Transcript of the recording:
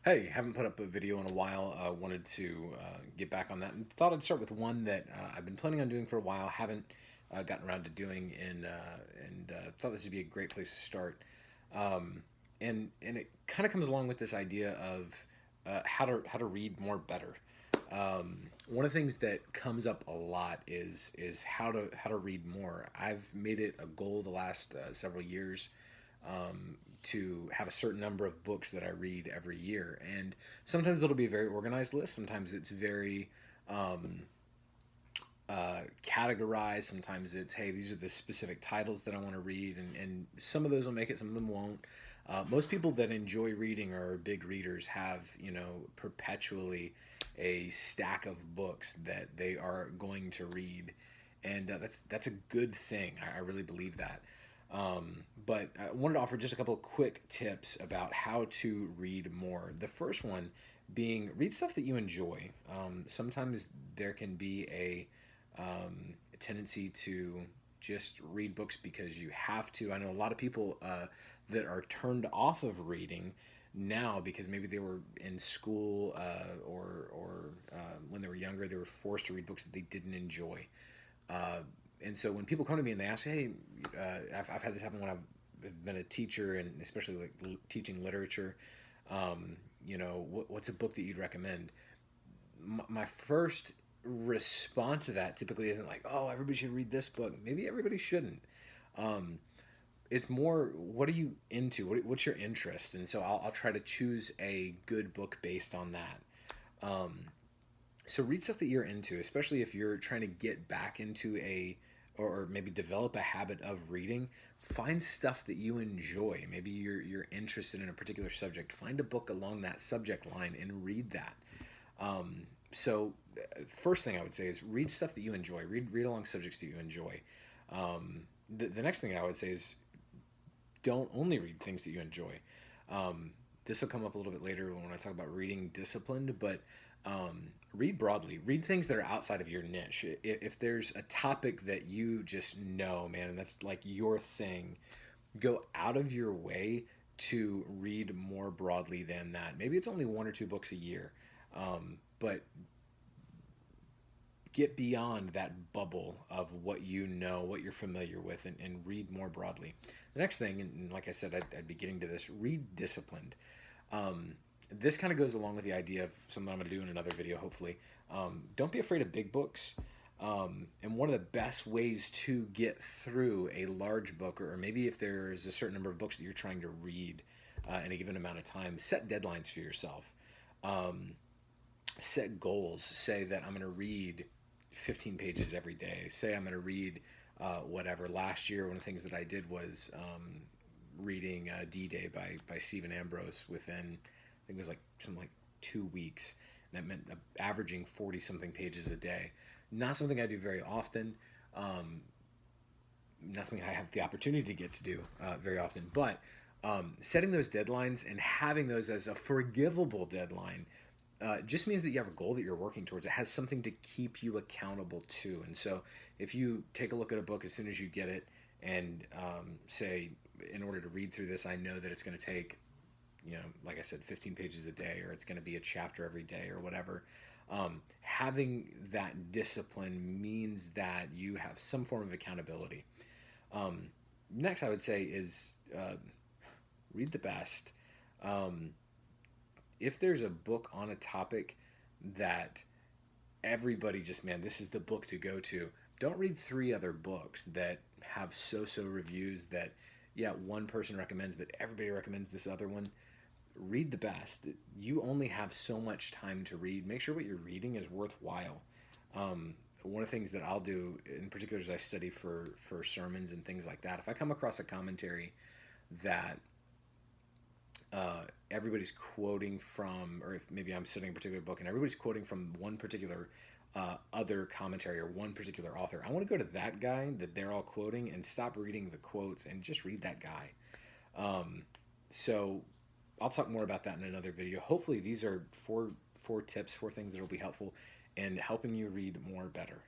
Hey, haven't put up a video in a while. Wanted to get back on that, and thought I'd start with one that I've been planning on doing for a while. Haven't gotten around to doing, and thought this would be a great place to start. And it kind of comes along with this idea of how to read more better. One of the things that comes up a lot is how to read more. I've made it a goal the last several years to have a certain number of books that I read every year. And sometimes it'll be a very organized list. Sometimes it's very categorized. Sometimes it's, hey, these are the specific titles that I want to read. And some of those will make it, some of them won't. Most people that enjoy reading or are big readers have, perpetually a stack of books that they are going to read. And that's a good thing. I really believe that. But I wanted to offer just a couple of quick tips about how to read more. The first one being read stuff that you enjoy. Sometimes there can be a tendency to just read books because you have to. I know a lot of people that are turned off of reading now because maybe they were in school or when they were younger, they were forced to read books that they didn't enjoy. Uh, and so when people come to me and they ask, hey, I've had this happen when I've been a teacher and especially like teaching literature. What's a book that you'd recommend? My first response to that typically isn't like, oh, everybody should read this book. Maybe everybody shouldn't. Um, it's more, what are you into? What's your interest? And so I'll try to choose a good book based on that. Um, so read stuff that you're into, especially if you're trying to get back into or maybe develop a habit of reading. Find stuff that you enjoy. Maybe you're interested in a particular subject. Find a book along that subject line and read that. First thing I would say is read stuff that you enjoy. Read along subjects that you enjoy. The next thing I would say is don't only read things that you enjoy. This will come up a little bit later when I talk about reading disciplined, but read broadly. Read things that are outside of your niche. If there's a topic that you just know, man, and that's like your thing, go out of your way to read more broadly than that. Maybe it's only one or two books a year, but get beyond that bubble of what you know, what you're familiar with, and read more broadly. The next thing, and like I said, I'd be getting to this, read disciplined. Um, this kind of goes along with the idea of something I'm going to do in another video, hopefully. Don't be afraid of big books. And one of the best ways to get through a large book, or maybe if there's a certain number of books that you're trying to read in a given amount of time, set deadlines for yourself. Um, Set goals. Say that I'm going to read 15 pages every day. Say I'm going to read whatever. Last year, one of the things that I did was reading D-Day by Stephen Ambrose within, I think it was like something like 2 weeks. And that meant averaging 40 something pages a day. Not something I do very often. Um, Not something I have the opportunity to get to do very often. But setting those deadlines and having those as a forgivable deadline just means that you have a goal that you're working towards. It has something to keep you accountable to. And so if you take a look at a book as soon as you get it and say, in order to read through this, I know that it's going to take, like I said, 15 pages a day, or it's going to be a chapter every day or whatever. Having that discipline means that you have some form of accountability. Um, Next, I would say is read the best. Um, if there's a book on a topic that everybody just, man, this is the book to go to, don't read three other books that have so reviews that, yeah, one person recommends, but everybody recommends this other one. Read the best. You only have so much time to read. Make sure what you're reading is worthwhile. One of the things that I'll do in particular is I study for sermons and things like that. If I come across a commentary that everybody's quoting from, or if maybe I'm studying a particular book and everybody's quoting from one particular other commentary or one particular author, I want to go to that guy that they're all quoting and stop reading the quotes and just read that guy. Um, so I'll talk more about that in another video. Hopefully, these are four tips, four things that will be helpful in helping you read more better.